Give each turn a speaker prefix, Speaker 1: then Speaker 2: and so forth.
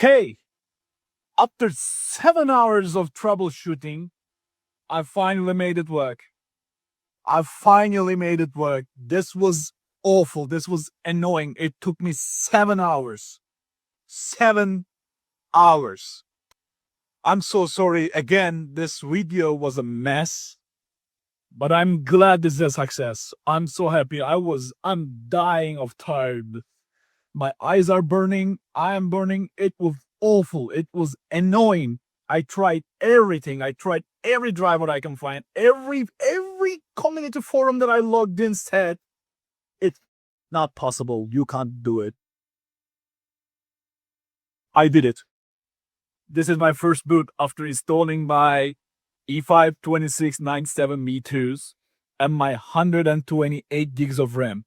Speaker 1: Okay, after 7 hours of troubleshooting, I finally made it work. I finally made it work. This was awful. This was annoying. It took me 7 hours. 7 hours. I'm so sorry. Again, this video was a mess, but I'm glad this is a success. I'm so happy. I'm dying of tired. My eyes are burning. I am burning. It was awful. It was annoying. I tried everything. I tried every driver I can find. Every community forum that I logged in said it's not possible. You can't do it. I did it. This is my first boot after installing my E5 2697 Me2s and my 128 gigs of RAM.